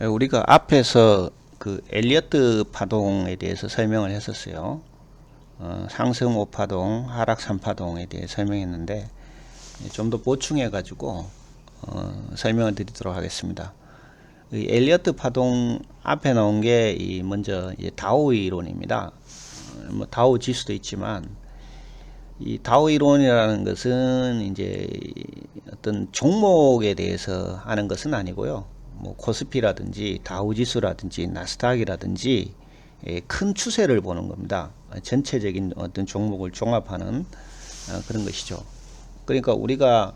우리가 앞에서 그 엘리어트 파동에 대해서 설명을 했었어요. 상승 5파동, 하락 3파동에 대해 설명했는데 좀 더 보충해 가지고 설명을 드리도록 하겠습니다. 이 엘리어트 파동 앞에 나온 게 먼저 다오 이론입니다. 뭐 다오 지수도 있지만 이 다오 이론이라는 것은 이제 어떤 종목에 대해서 하는 것은 아니고요. 뭐 코스피라든지 다우지수라든지 나스닥이라든지 큰 추세를 보는 겁니다. 전체적인 어떤 종목을 종합하는 그런 것이죠. 그러니까 우리가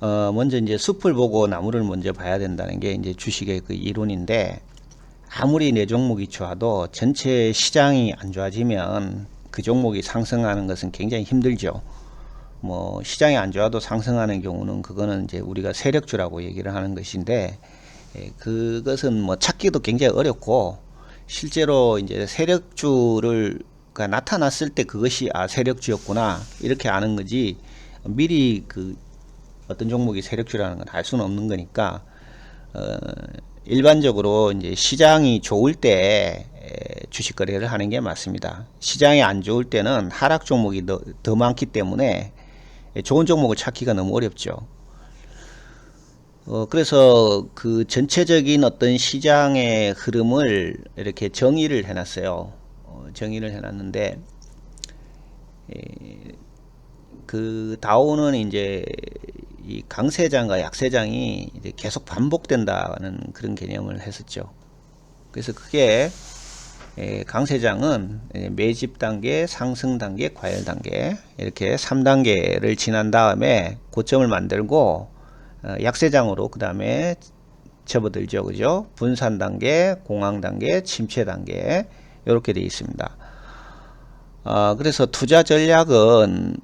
먼저 이제 숲을 보고 나무를 먼저 봐야 된다는 게 이제 주식의 그 이론인데, 아무리 내 종목이 좋아도 전체 시장이 안 좋아지면 그 종목이 상승하는 것은 굉장히 힘들죠. 뭐 시장이 안 좋아도 상승하는 경우는 그거는 이제 우리가 세력주라고 얘기를 하는 것인데, 그것은 뭐 찾기도 굉장히 어렵고, 실제로 이제 세력주를 나타났을 때 그것이 세력주였구나 이렇게 아는 거지, 미리 그 어떤 종목이 세력주라는 건 알 수는 없는 거니까, 일반적으로 이제 시장이 좋을 때 주식 거래를 하는 게 맞습니다. 시장이 안 좋을 때는 하락 종목이 더 많기 때문에 좋은 종목을 찾기가 너무 어렵죠. 그래서 그 전체적인 어떤 시장의 흐름을 이렇게 정의를 해놨어요. 정의를 해놨는데, 그 다우는 이제 이 강세장과 약세장이 이제 계속 반복된다는 그런 개념을 했었죠. 그래서 그게 강세장은 매집 단계, 상승 단계, 과열 단계 이렇게 3단계를 지난 다음에 고점을 만들고, 약세장으로 그 다음에 접어들죠. 그죠? 분산 단계, 공황 단계, 침체 단계 이렇게 되어 있습니다. 그래서 투자 전략은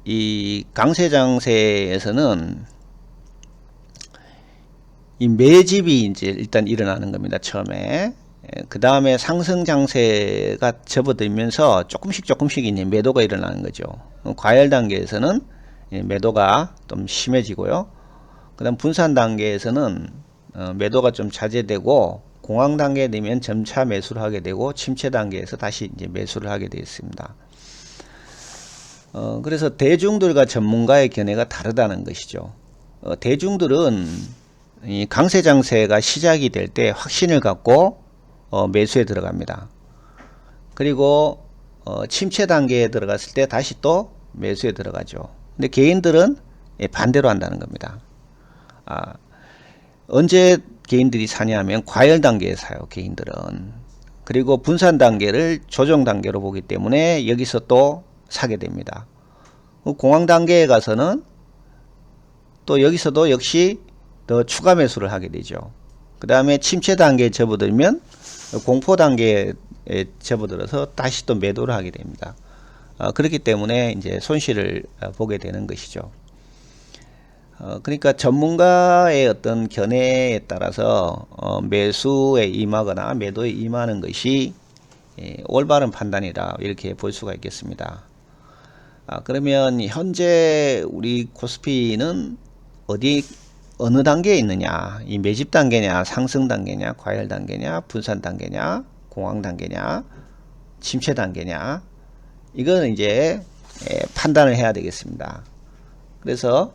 이 강세장세에서는 이 매집이 이제 일단 일어나는 겁니다. 처음에. 그 다음에 상승장세가 접어들면서 조금씩 이제 매도가 일어나는 거죠. 과열 단계에서는 매도가 좀 심해지고요. 그 다음 분산 단계에서는 매도가 좀 자제되고, 공황 단계에 되면 점차 매수를 하게 되고, 침체 단계에서 다시 이제 매수를 하게 되어 있습니다. 그래서 대중들과 전문가의 견해가 다르다는 것이죠. 대중들은 이 강세장세가 시작이 될 때 확신을 갖고 매수에 들어갑니다. 그리고 침체 단계에 들어갔을 때 다시 또 매수에 들어가죠. 근데 개인들은 반대로 한다는 겁니다. 언제 개인들이 사냐면 과열 단계에 사요, 개인들은. 그리고 분산 단계를 조정 단계로 보기 때문에 여기서 또 사게 됩니다. 공황 단계에 가서는 또 여기서도 역시 더 추가 매수를 하게 되죠. 그 다음에 침체 단계에 접어들면 공포 단계에 접어들어서 다시 또 매도를 하게 됩니다. 그렇기 때문에 이제 손실을 보게 되는 것이죠. 그러니까 전문가의 어떤 견해에 따라서 매수에 임하거나 매도에 임하는 것이 올바른 판단이라 이렇게 볼 수가 있겠습니다. 그러면 현재 우리 코스피는 어느 단계에 있느냐? 이 매집 단계냐, 상승 단계냐, 과열 단계냐, 분산 단계냐, 공황 단계냐, 침체 단계냐? 이거는 이제 판단을 해야 되겠습니다. 그래서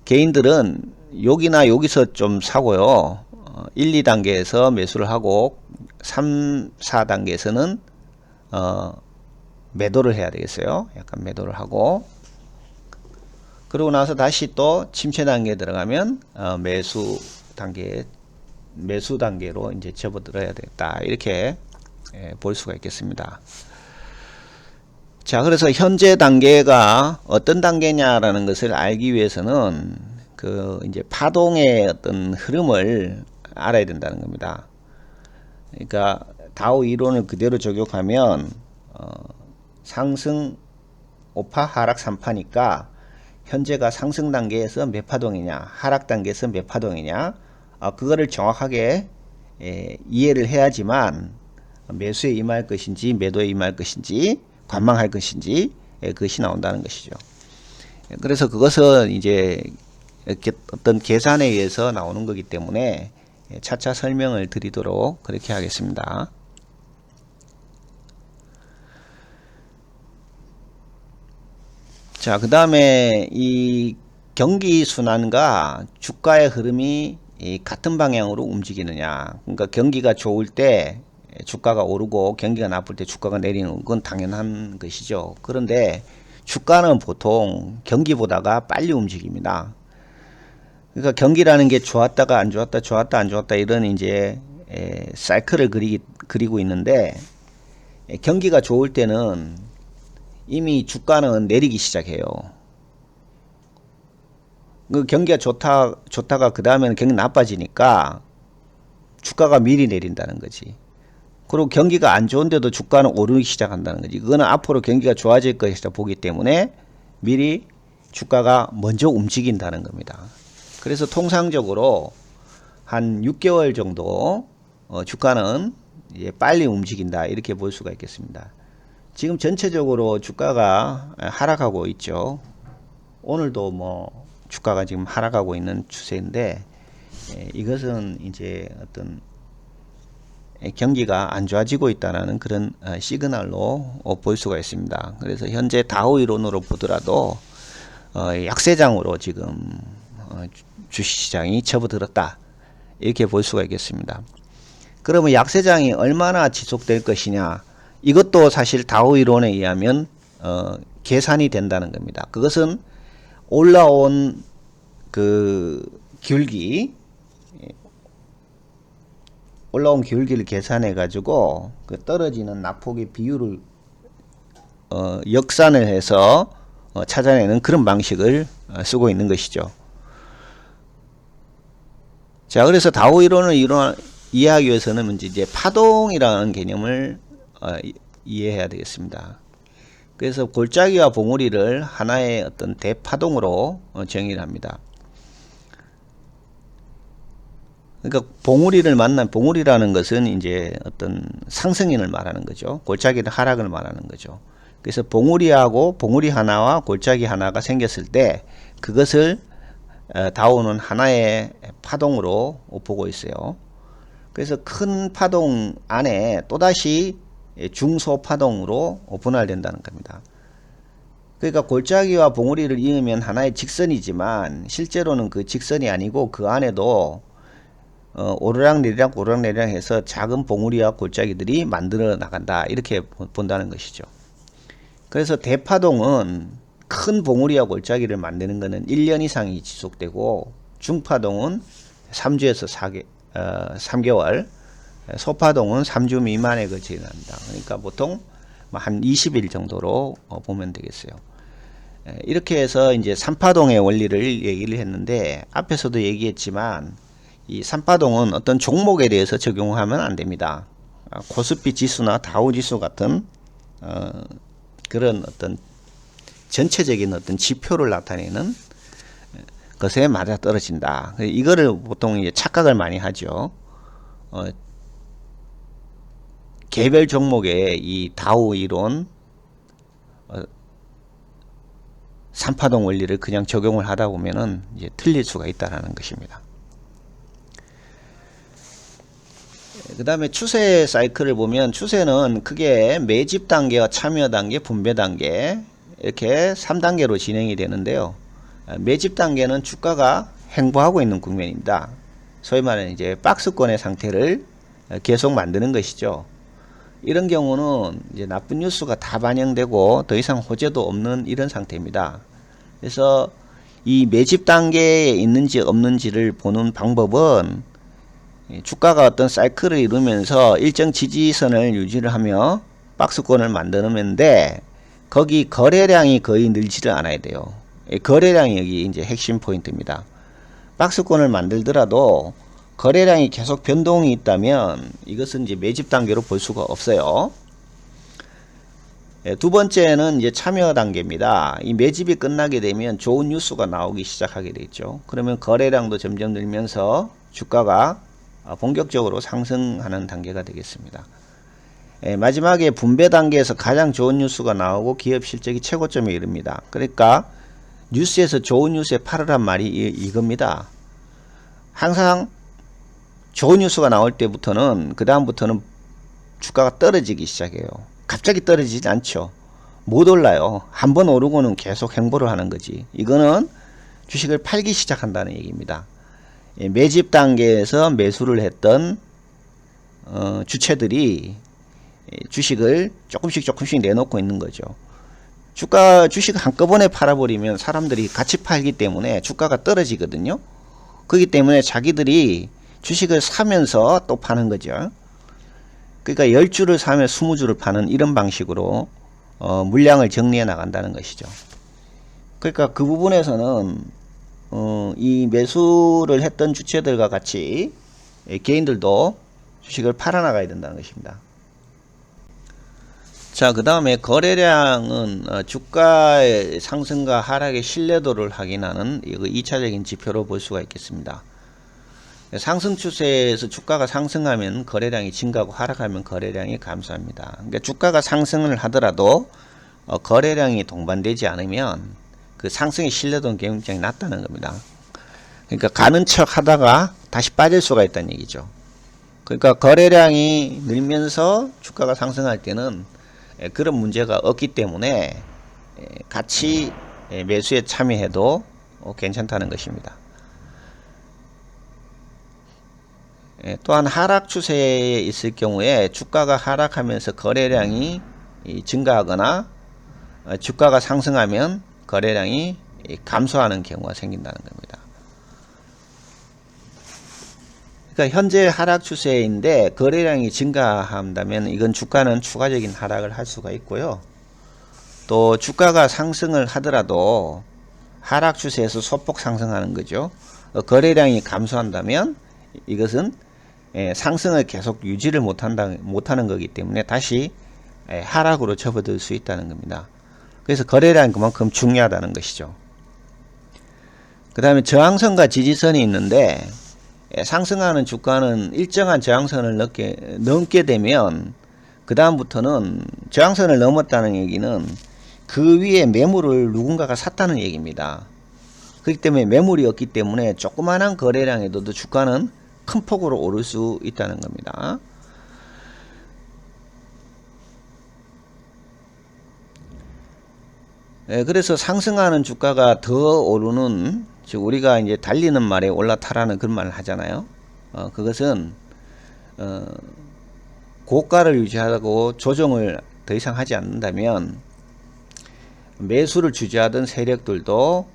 개인들은 여기나 여기서 좀 사고요. 1, 2단계에서 매수를 하고 3, 4단계에서는 매도를 해야 되겠어요. 약간 매도를 하고, 그러고 나서 다시 또 침체 단계에 들어가면 매수 단계로 이제 접어들어야 되겠다, 이렇게 볼 수가 있겠습니다. 자, 그래서 현재 단계가 어떤 단계냐라는 것을 알기 위해서는 그 이제 파동의 어떤 흐름을 알아야 된다는 겁니다. 그러니까 다우 이론을 그대로 적용하면 상승 5파, 하락 3파니까 현재가 상승 단계에서 몇 파동이냐, 하락 단계에서 몇 파동이냐, 그거를 정확하게 이해를 해야지만 매수에 임할 것인지 매도에 임할 것인지 관망할 것인지 그것이 나온다는 것이죠. 그래서 그것은 이제 이렇게 어떤 계산에 의해서 나오는 거기 때문에 차차 설명을 드리도록 그렇게 하겠습니다. 자, 그 다음에 이 경기 순환과 주가의 흐름이 같은 방향으로 움직이느냐. 그러니까 경기가 좋을 때 주가가 오르고 경기가 나쁠 때 주가가 내리는 건 당연한 것이죠. 그런데 주가는 보통 경기보다가 빨리 움직입니다. 그러니까 경기라는 게 좋았다가 안 좋았다, 좋았다 안 좋았다 이런 이제 사이클을 그리고 있는데, 경기가 좋을 때는 이미 주가는 내리기 시작해요. 그 경기가 좋다가 그 다음에는 경기 나빠지니까 주가가 미리 내린다는 거지. 그리고 경기가 안 좋은데도 주가는 오르기 시작한다는 거지. 그거는 앞으로 경기가 좋아질 것이다 보기 때문에 미리 주가가 먼저 움직인다는 겁니다. 그래서 통상적으로 한 6개월 정도 주가는 이제 빨리 움직인다 이렇게 볼 수가 있겠습니다. 지금 전체적으로 주가가 하락하고 있죠. 오늘도 뭐 주가가 지금 하락하고 있는 추세인데, 이것은 이제 어떤 경기가 안 좋아지고 있다는 그런 시그널로 볼 수가 있습니다. 그래서 현재 다우 이론으로 보더라도 약세장으로 지금 주식시장이 접어들었다 이렇게 볼 수가 있겠습니다. 그러면 약세장이 얼마나 지속될 것이냐, 이것도 사실 다우 이론에 의하면 계산이 된다는 겁니다. 그것은 올라온 그 올라온 기울기를 계산해 가지고 그 떨어지는 낙폭의 비율을 역산을 해서 찾아내는 그런 방식을 쓰고 있는 것이죠. 자, 그래서 다우 이론을 이해하기 위해서는 이제 파동이라는 개념을 이해해야 되겠습니다. 그래서 골짜기와 봉우리를 하나의 어떤 대파동으로 정의를 합니다. 그러니까 봉우리라는 것은 이제 어떤 상승인을 말하는 거죠. 골짜기는 하락을 말하는 거죠. 그래서 봉우리 하나와 골짜기 하나가 생겼을 때 그것을 다우는 하나의 파동으로 보고 있어요. 그래서 큰 파동 안에 또다시 중소 파동으로 분할된다는 겁니다. 그러니까 골짜기와 봉우리를 이으면 하나의 직선이지만 실제로는 그 직선이 아니고 그 안에도 오르락내리락 해서 작은 봉우리와 골짜기들이 만들어 나간다 이렇게 본다는 것이죠. 그래서 대파동은 큰 봉우리와 골짜기를 만드는 것은 1년 이상이 지속되고, 중파동은 3주에서 3개월, 소파동은 3주 미만에 진행합니다. 그러니까 보통 한 20일 정도로 보면 되겠어요. 이렇게 해서 이제 3파동의 원리를 얘기를 했는데, 앞에서도 얘기했지만 이 3파동은 어떤 종목에 대해서 적용하면 안 됩니다. 코스피 지수나 다우 지수 같은 그런 어떤 전체적인 어떤 지표를 나타내는 것에 맞아 떨어진다. 이거를 보통 이제 착각을 많이 하죠. 개별 종목의 이 다우 이론 3파동 원리를 그냥 적용을 하다 보면은 이제 틀릴 수가 있다는 것입니다. 그 다음에 추세 사이클을 보면, 추세는 크게 매집 단계와 참여 단계, 분배 단계 이렇게 3단계로 진행이 되는데요. 매집 단계는 주가가 횡보하고 있는 국면입니다. 소위 말하는 이제 박스권의 상태를 계속 만드는 것이죠. 이런 경우는 이제 나쁜 뉴스가 다 반영되고 더 이상 호재도 없는 이런 상태입니다. 그래서 이 매집 단계에 있는지 없는지를 보는 방법은, 주가가 어떤 사이클을 이루면서 일정 지지선을 유지를 하며 박스권을 만드는데, 거기 거래량이 거의 늘지를 않아야 돼요. 거래량이 여기 이제 핵심 포인트입니다. 박스권을 만들더라도 거래량이 계속 변동이 있다면 이것은 이제 매집 단계로 볼 수가 없어요. 두 번째는 이제 참여 단계입니다. 이 매집이 끝나게 되면 좋은 뉴스가 나오기 시작하게 되죠. 그러면 거래량도 점점 늘면서 주가가 본격적으로 상승하는 단계가 되겠습니다. 마지막에 분배 단계에서 가장 좋은 뉴스가 나오고 기업 실적이 최고점에 이릅니다. 그러니까 뉴스에서 좋은 뉴스에 팔으란 말이 이겁니다. 항상 좋은 뉴스가 나올 때부터는 그 다음부터는 주가가 떨어지기 시작해요. 갑자기 떨어지지 않죠. 못 올라요. 한번 오르고는 계속 행보를 하는 거지. 이거는 주식을 팔기 시작한다는 얘기입니다. 매집 단계에서 매수를 했던 주체들이 주식을 조금씩 내놓고 있는 거죠. 주식 한꺼번에 팔아버리면 사람들이 같이 팔기 때문에 주가가 떨어지거든요. 그렇기 때문에 자기들이 주식을 사면서 또 파는 거죠. 그러니까 10주를 사면 20주를 파는 이런 방식으로 물량을 정리해 나간다는 것이죠. 그러니까 그 부분에서는 이 매수를 했던 주체들과 같이 개인들도 주식을 팔아 나가야 된다는 것입니다. 자, 그 다음에 거래량은 주가의 상승과 하락의 신뢰도를 확인하는 2차적인 지표로 볼 수가 있겠습니다. 상승 추세에서 주가가 상승하면 거래량이 증가하고 하락하면 거래량이 감소합니다. 그러니까 주가가 상승을 하더라도 거래량이 동반되지 않으면 그 상승의 신뢰도는 굉장히 낮다는 겁니다. 그러니까 가는 척 하다가 다시 빠질 수가 있다는 얘기죠. 그러니까 거래량이 늘면서 주가가 상승할 때는 그런 문제가 없기 때문에 같이 매수에 참여해도 괜찮다는 것입니다. 또한 하락 추세에 있을 경우에 주가가 하락하면서 거래량이 증가하거나 주가가 상승하면 거래량이 감소하는 경우가 생긴다는 겁니다. 그러니까 현재 하락 추세인데 거래량이 증가한다면 이건 주가는 추가적인 하락을 할 수가 있고요. 또 주가가 상승을 하더라도 하락 추세에서 소폭 상승하는 거죠. 거래량이 감소한다면 이것은 상승을 계속 유지를 못하는 거기 때문에 다시 하락으로 접어들 수 있다는 겁니다. 그래서 거래량이 그만큼 중요하다는 것이죠. 그 다음에 저항선과 지지선이 있는데 상승하는 주가는 일정한 저항선을 넘게 되면 그 다음부터는 저항선을 넘었다는 얘기는 그 위에 매물을 누군가가 샀다는 얘기입니다. 그렇기 때문에 매물이 없기 때문에 조그마한 거래량에도 주가는 큰 폭으로 오를 수 있다는 겁니다. 그래서 상승하는 주가가 더 오르는, 즉 우리가 이제 달리는 말에 올라타라는 그런 말을 하잖아요. 그것은 고가를 유지하고 조정을 더 이상 하지 않는다면 매수를 주저하던 세력들도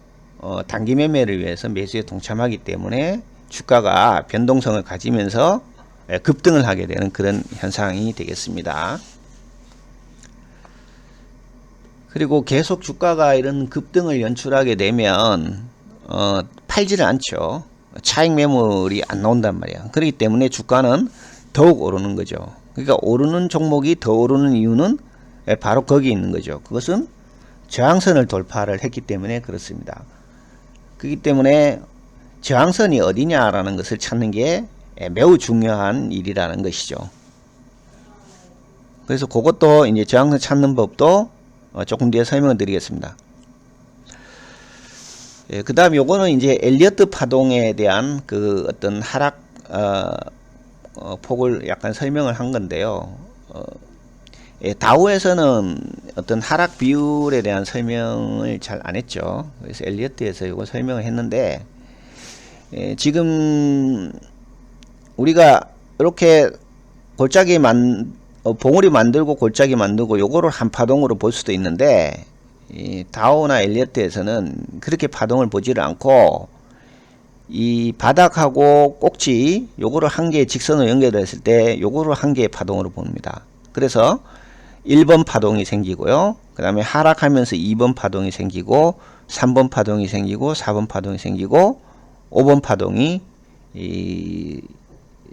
단기 매매를 위해서 매수에 동참하기 때문에 주가가 변동성을 가지면서 급등을 하게 되는 그런 현상이 되겠습니다. 그리고 계속 주가가 이런 급등을 연출하게 되면 팔지를 않죠. 차익 매물이 안 나온단 말이야. 그렇기 때문에 주가는 더욱 오르는 거죠. 그러니까 오르는 종목이 더 오르는 이유는 바로 거기 있는 거죠. 그것은 저항선을 돌파를 했기 때문에 그렇습니다. 그렇기 때문에 저항선이 어디냐라는 것을 찾는 게 매우 중요한 일이라는 것이죠. 그래서 그것도 이제 저항선 찾는 법도 조금 뒤에 설명을 드리겠습니다. 그 다음 요거는 이제 엘리어트 파동에 대한 그 어떤 하락 폭을 약간 설명을 한 건데요. 다우에서는 어떤 하락 비율에 대한 설명을 잘 안 했죠. 그래서 엘리어트에서 요거 설명을 했는데 지금 우리가 이렇게 골짜기 봉우리 만들고 골짜기 만들고 요거를 한 파동으로 볼 수도 있는데 이 다우나 엘리어트에서는 그렇게 파동을 보지를 않고 이 바닥하고 꼭지 요거를 한 개의 직선으로 연결했을 때 요거를 한 개의 파동으로 봅니다. 그래서 1번 파동이 생기고요. 그 다음에 하락하면서 2번 파동이 생기고 3번 파동이 생기고 4번 파동이 생기고 5번 파동이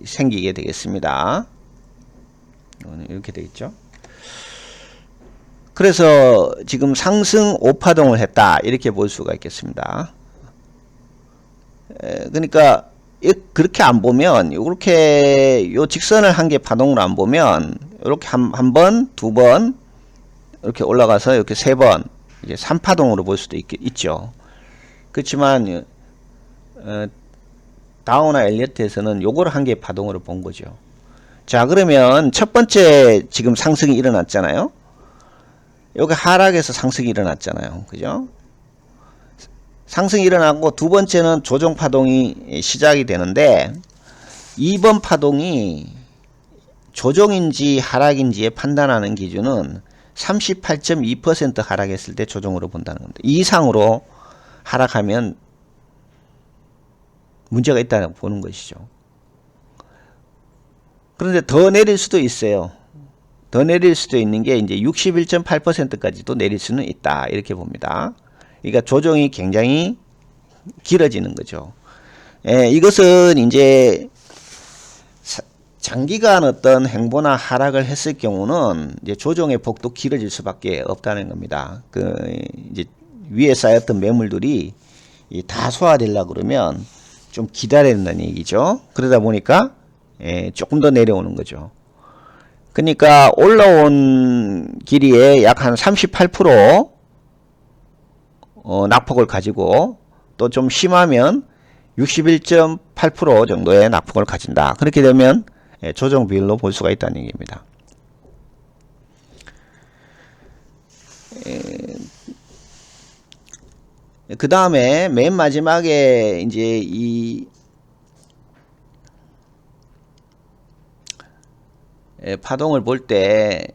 생기게 되겠습니다. 이렇게 되겠죠. 그래서 지금 상승 5파동을 했다 이렇게 볼 수가 있겠습니다. 그러니까 그렇게 안 보면 이렇게 요 직선을 한 개 파동으로 안 보면 이렇게 한 번, 두 번 이렇게 올라가서 이렇게 세 번 이제 3파동으로 볼 수도 있죠. 그렇지만 다우나 엘리어트에서는 요걸 한 개의 파동으로 본 거죠. 자, 그러면 첫 번째 지금 상승이 일어났잖아요. 여기 하락에서 상승이 일어났잖아요. 그죠? 상승이 일어나고 두 번째는 조정 파동이 시작이 되는데, 이번 파동이 조정인지 하락인지에 판단하는 기준은 38.2% 하락했을 때 조정으로 본다는 겁니다. 이 이상으로 하락하면 문제가 있다고 보는 것이죠. 그런데 더 내릴 수도 있어요. 더 내릴 수도 있는 게 이제 61.8%까지도 내릴 수는 있다. 이렇게 봅니다. 그러니까 조정이 굉장히 길어지는 거죠. 이것은 이제 장기간 어떤 행보나 하락을 했을 경우는 이제 조정의 폭도 길어질 수밖에 없다는 겁니다. 이제 위에 쌓였던 매물들이 다 소화되려고 그러면 좀 기다려야 된다는 얘기죠. 그러다 보니까 조금 더 내려오는 거죠. 그러니까 올라온 길이의 약 한 38% 낙폭을 가지고, 또 좀 심하면 61.8% 정도의 낙폭을 가진다. 그렇게 되면 조정 비율로 볼 수가 있다는 얘기입니다. 그 다음에 맨 마지막에 이제 이 파동을 볼 때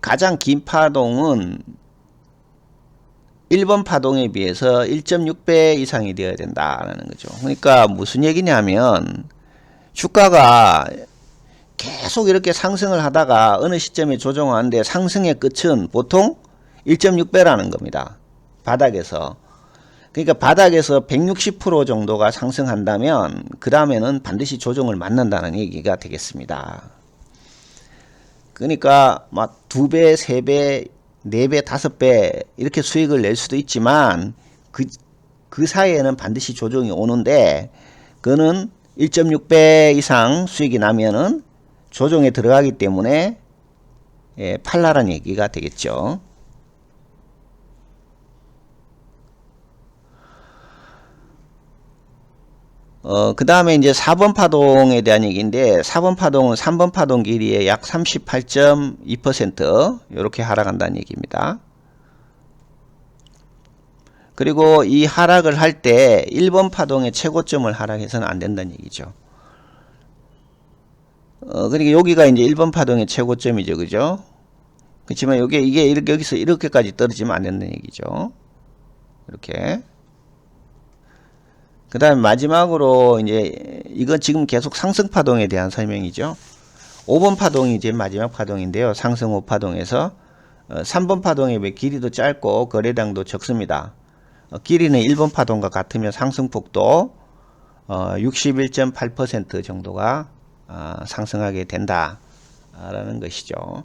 가장 긴 파동은 1번 파동에 비해서 1.6배 이상이 되어야 된다라는 거죠. 그러니까 무슨 얘기냐면, 주가가 계속 이렇게 상승을 하다가 어느 시점에 조정하는데 상승의 끝은 보통 1.6배라는 겁니다. 바닥에서. 그러니까 바닥에서 160% 정도가 상승한다면 그 다음에는 반드시 조정을 만난다는 얘기가 되겠습니다. 그러니까 막 2배, 3배, 4배, 5배 이렇게 수익을 낼 수도 있지만 그 사이에는 반드시 조정이 오는데, 그거는 1.6배 이상 수익이 나면은 조정에 들어가기 때문에 팔라라는 얘기가 되겠죠. 그 다음에 이제 4번 파동에 대한 얘기인데, 4번 파동은 3번 파동 길이의 약 38.2% 이렇게 하락한다는 얘기입니다. 그리고 이 하락을 할 때 1번 파동의 최고점을 하락해서는 안 된다는 얘기죠. 그러니까 여기가 이제 1번 파동의 최고점이죠. 그죠? 그렇지만 이게 이렇게 여기서 이렇게까지 떨어지면 안 된다는 얘기죠. 이렇게. 그 다음에 마지막으로 이제 이건 지금 계속 상승 파동에 대한 설명이죠. 5번 파동이 이제 마지막 파동인데요. 상승 5파동에서 3번 파동의 길이도 짧고 거래량도 적습니다. 길이는 1번 파동과 같으며 상승폭도 61.8% 정도가 상승하게 된다라는 것이죠.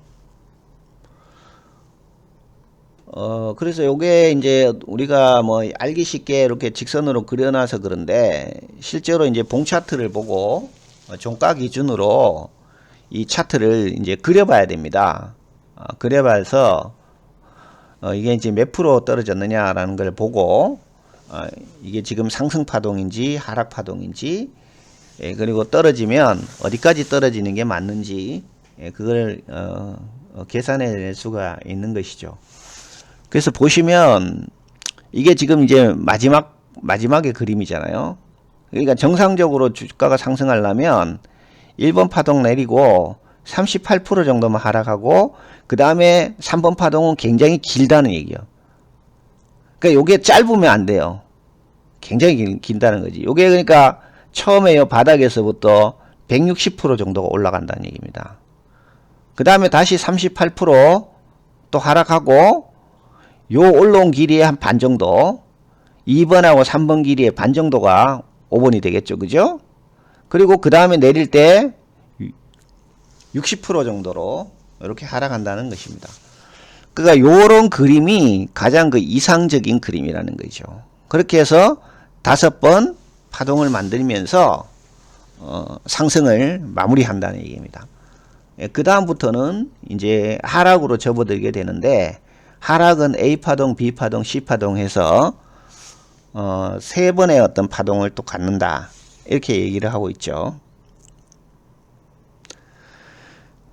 그래서 요게 이제 우리가 뭐 알기 쉽게 이렇게 직선으로 그려놔서 그런데, 실제로 이제 봉 차트를 보고 종가 기준으로 이 차트를 이제 그려봐야 됩니다. 그려봐서 이게 이제 몇 프로 떨어졌느냐라는 걸 보고, 이게 지금 상승 파동인지 하락 파동인지, 그리고 떨어지면 어디까지 떨어지는 게 맞는지, 그걸 계산해낼 수가 있는 것이죠. 그래서 보시면 이게 지금 이제 마지막의 그림이잖아요. 그러니까 정상적으로 주가가 상승하려면 1번 파동 내리고 38% 정도만 하락하고, 그 다음에 3번 파동은 굉장히 길다는 얘기예요. 그러니까 요게 짧으면 안 돼요. 굉장히 길다는 거지. 요게 그러니까 처음에 요 바닥에서부터 160% 정도가 올라간다는 얘기입니다. 그 다음에 다시 38% 또 하락하고, 요 올라온 길이의 한 반 정도, 2번하고 3번 길이의 반 정도가 5번이 되겠죠. 그죠? 그리고 그 다음에 내릴 때 60% 정도로 이렇게 하락한다는 것입니다. 그러니까 요런 그림이 가장 그 이상적인 그림이라는 거죠. 그렇게 해서 5번 파동을 만들면서 상승을 마무리한다는 얘기입니다. 그 다음부터는 이제 하락으로 접어들게 되는데, 하락은 A파동, B파동, C파동 해서 세 번의 어떤 파동을 또 갖는다. 이렇게 얘기를 하고 있죠.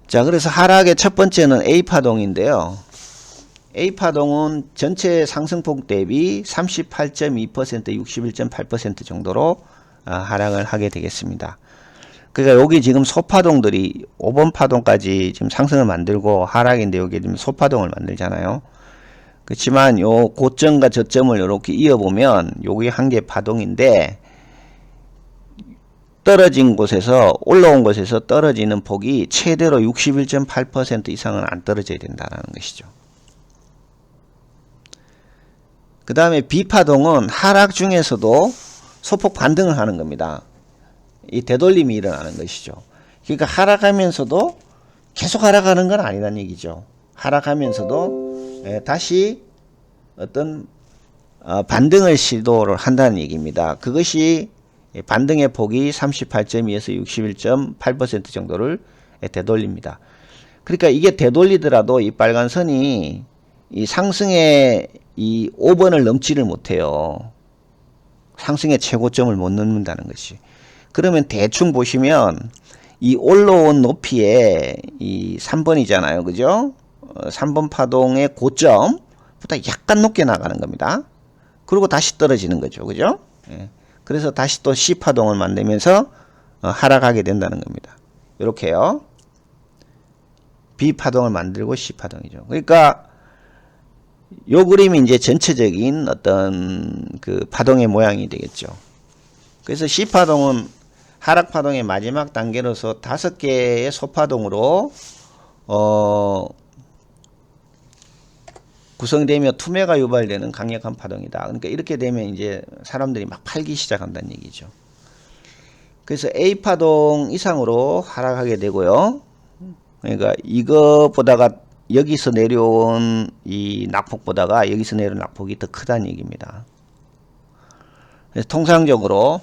자, 그래서 하락의 첫 번째는 A파동인데요. A파동은 전체 상승폭 대비 38.2%, 61.8% 정도로 하락을 하게 되겠습니다. 그러니까 여기 지금 소파동들이 5번 파동까지 지금 상승을 만들고 하락인데 여기 지금 소파동을 만들잖아요. 그렇지만 요 고점과 저점을 이렇게 이어보면 여기 한 개 파동인데 떨어진 곳에서 올라온 곳에서 떨어지는 폭이 최대로 61.8% 이상은 안 떨어져야 된다는 것이죠. 그 다음에 B파동은 하락 중에서도 소폭 반등을 하는 겁니다. 이 되돌림이 일어나는 것이죠. 그러니까 하락하면서도 계속 하락하는 건 아니라는 얘기죠. 하락하면서도 다시 어떤 반등을 시도를 한다는 얘기입니다. 그것이 반등의 폭이 38.2에서 61.8% 정도를 되돌립니다. 그러니까 이게 되돌리더라도 이 빨간 선이 이 상승의 이 5번을 넘지를 못해요. 상승의 최고점을 못 넘는다는 것이. 그러면 대충 보시면 이 올라온 높이에 이 3번이잖아요. 그죠? 3번 파동의 고점보다 약간 높게 나가는 겁니다. 그리고 다시 떨어지는 거죠. 그죠? 예. 그래서 다시 또 C파동을 만들면서 하락하게 된다는 겁니다. 이렇게요. B파동을 만들고 C파동이죠. 그러니까 요 그림이 이제 전체적인 어떤 그 파동의 모양이 되겠죠. 그래서 C파동은 하락파동의 마지막 단계로서 5개의 소파동으로 구성되며 투매가 유발되는 강력한 파동이다. 그러니까 이렇게 되면 이제 사람들이 막 팔기 시작한다는 얘기죠. 그래서 A파동 이상으로 하락하게 되고요. 그러니까 이거보다가 여기서 내려온 이 낙폭보다가 여기서 내려온 낙폭이 더 크다는 얘기입니다. 그래서 통상적으로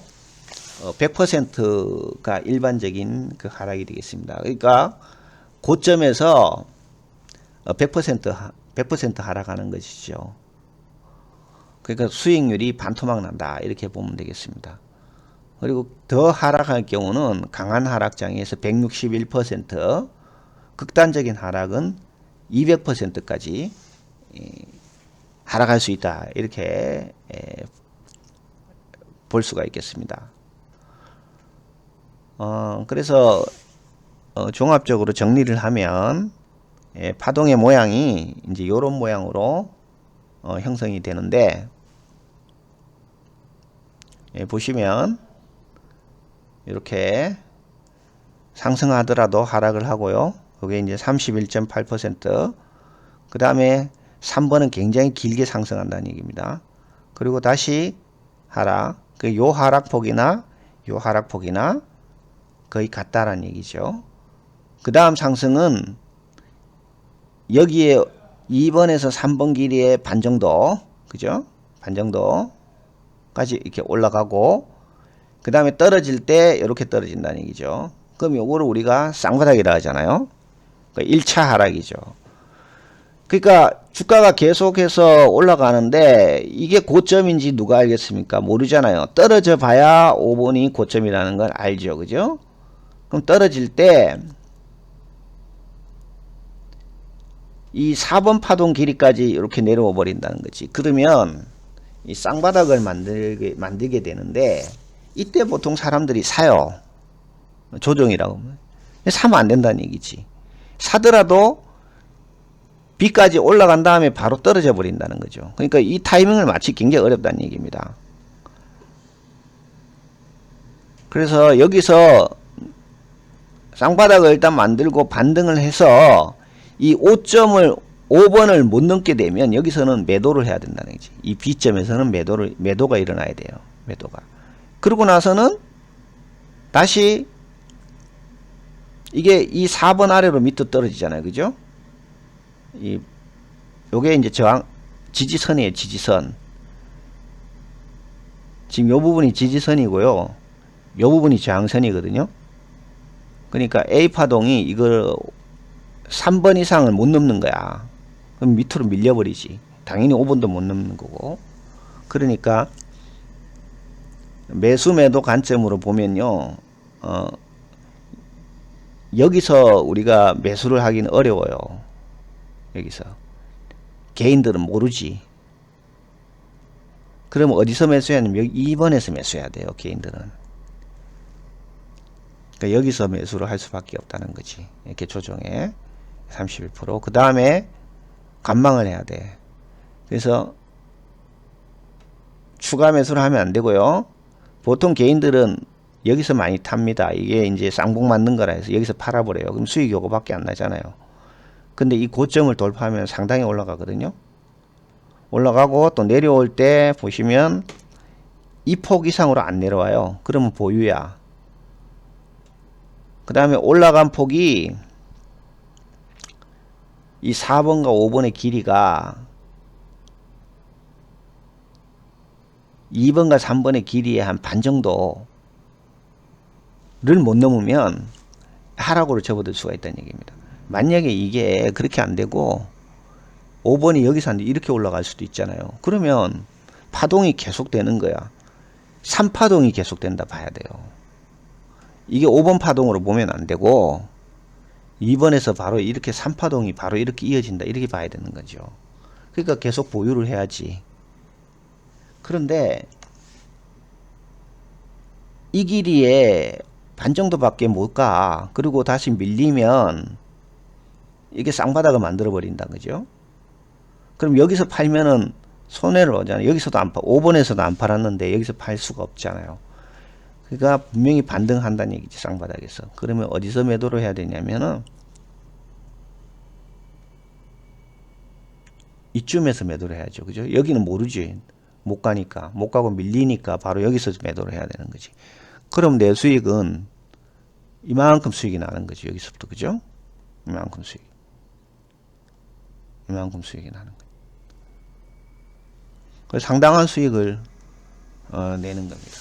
100%가 일반적인 그 하락이 되겠습니다. 그러니까 고점에서 100% 하락하는 것이죠. 그러니까 수익률이 반토막 난다. 이렇게 보면 되겠습니다. 그리고 더 하락할 경우는 강한 하락장에서 161%, 극단적인 하락은 200%까지 하락할 수 있다. 이렇게 볼 수가 있겠습니다. 그래서 종합적으로 정리를 하면 파동의 모양이 이제 이런 모양으로 형성이 되는데 보시면 이렇게 상승하더라도 하락을 하고요. 그게 이제 31.8%. 그 다음에 3번은 굉장히 길게 상승한다는 얘기입니다. 그리고 다시 하락. 요 하락폭이나 요 하락폭이나 거의 같다라는 얘기죠. 그 다음 상승은 여기에 2번에서 3번 길이의 반 정도, 그죠? 반 정도까지 이렇게 올라가고, 그 다음에 떨어질 때 이렇게 떨어진다는 얘기죠. 그럼 요거를 우리가 쌍바닥이라 하잖아요. 그러니까 1차 하락이죠. 그러니까 주가가 계속해서 올라가는데 이게 고점인지 누가 알겠습니까? 모르잖아요. 떨어져 봐야 5번이 고점이라는 걸 알죠. 그죠? 그럼 떨어질 때 이 4번 파동 길이까지 이렇게 내려와 버린다는 거지. 그러면 이 쌍바닥을 만들게 되는데 이때 보통 사람들이 사요. 조정이라고. 사면 안 된다는 얘기지. 사더라도 B까지 올라간 다음에 바로 떨어져 버린다는 거죠. 그러니까 이 타이밍을 맞추기 굉장히 어렵다는 얘기입니다. 그래서 여기서 쌍바닥을 일단 만들고 반등을 해서 이 5번을 못 넘게 되면 여기서는 매도를 해야 된다는 거지. 이 B점에서는 매도가 일어나야 돼요. 매도가. 그러고 나서는 다시 이게 이 4번 아래로 밑으로 떨어지잖아요. 그죠? 요게 이제 지지선이에요. 지지선. 지금 요 부분이 지지선이고요. 요 부분이 저항선이거든요. 그러니까 A파동이 이걸 3번 이상을 못 넘는 거야. 그럼 밑으로 밀려버리지. 당연히 5번도 못 넘는 거고. 그러니까 매수 매도 관점으로 보면요, 여기서 우리가 매수를 하기는 어려워요. 여기서 개인들은 모르지. 그럼 어디서 매수해야 하냐면 여기 2번에서 매수해야 돼요. 개인들은. 그러니까 여기서 매수를 할 수밖에 없다는 거지. 이렇게 조정에 31%. 그 다음에 관망을 해야 돼. 그래서 추가 매수를 하면 안 되고요. 보통 개인들은 여기서 많이 탑니다. 이게 이제 쌍봉 맞는 거라 해서 여기서 팔아버려요. 그럼 수익이 요거밖에 안 나잖아요. 근데 이 고점을 돌파하면 상당히 올라가거든요. 올라가고 또 내려올 때 보시면 이 폭 이상으로 안 내려와요. 그러면 보유야. 그 다음에 올라간 폭이 이 4번과 5번의 길이가 2번과 3번의 길이의 한 반 정도를 못 넘으면 하락으로 접어들 수가 있다는 얘기입니다. 만약에 이게 그렇게 안 되고 5번이 여기서 이렇게 올라갈 수도 있잖아요. 그러면 파동이 계속되는 거야. 3파동이 계속된다 봐야 돼요. 이게 5번 파동으로 보면 안 되고 2번에서 바로 이렇게 3파동이 바로 이렇게 이어진다 이렇게 봐야 되는 거죠. 그러니까 계속 보유를 해야지. 그런데 이 길이에 반 정도밖에 못 가. 그리고 다시 밀리면 이게 쌍바닥을 만들어 버린다는 거죠. 그럼 여기서 팔면은 손해를 보잖아요. 여기서도 안 팔, 5번에서도 안 팔았는데 여기서 팔 수가 없잖아요. 그러니까 분명히 반등한다는 얘기지, 쌍바닥에서. 그러면 어디서 매도를 해야 되냐면은 이쯤에서 매도를 해야죠. 그죠? 여기는 모르지. 못 가니까. 못 가고 밀리니까 바로 여기서 매도를 해야 되는 거지. 그럼 내 수익은 이만큼 수익이 나는 거지. 여기서부터. 그죠? 이만큼 수익. 이만큼 수익이 나는 거지. 그래서 상당한 수익을 내는 겁니다.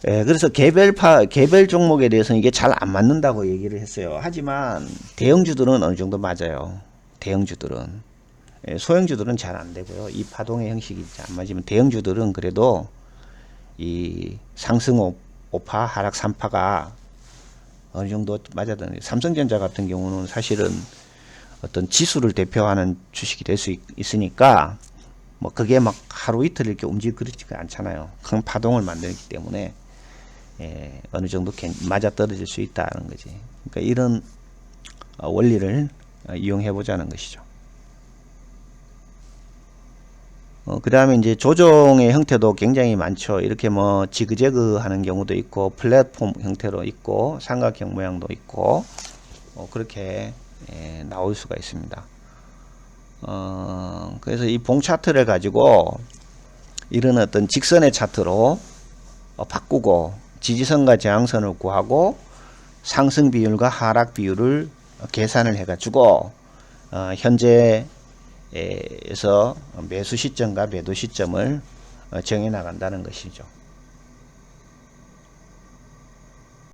예, 그래서 개별 종목에 대해서는 이게 잘 안 맞는다고 얘기를 했어요. 하지만 대형주들은 어느 정도 맞아요. 대형주들은. 예, 소형주들은 잘 안 되고요. 이 파동의 형식이 안 맞으면 대형주들은 그래도 이 상승 5파, 하락 3파가 어느 정도 맞아드는. 삼성전자 같은 경우는 사실은 어떤 지수를 대표하는 주식이 될 수 있으니까 뭐 그게 막 하루 이틀 이렇게 움직이고 그렇지가 않잖아요. 큰 파동을 만들기 때문에 예, 어느 정도 맞아 떨어질 수 있다는 거지. 그러니까 이런 원리를 이용해 보자는 것이죠. 그 다음에 이제 조정의 형태도 굉장히 많죠. 이렇게 뭐 지그재그 하는 경우도 있고 플랫폼 형태로 있고 삼각형 모양도 있고 그렇게 예, 나올 수가 있습니다. 그래서 이 봉 차트를 가지고 이런 어떤 직선의 차트로 바꾸고 지지선과 저항선을 구하고 상승 비율과 하락 비율을 계산을 해 가지고 현재에서 매수 시점과 매도 시점을 정해 나간다는 것이죠.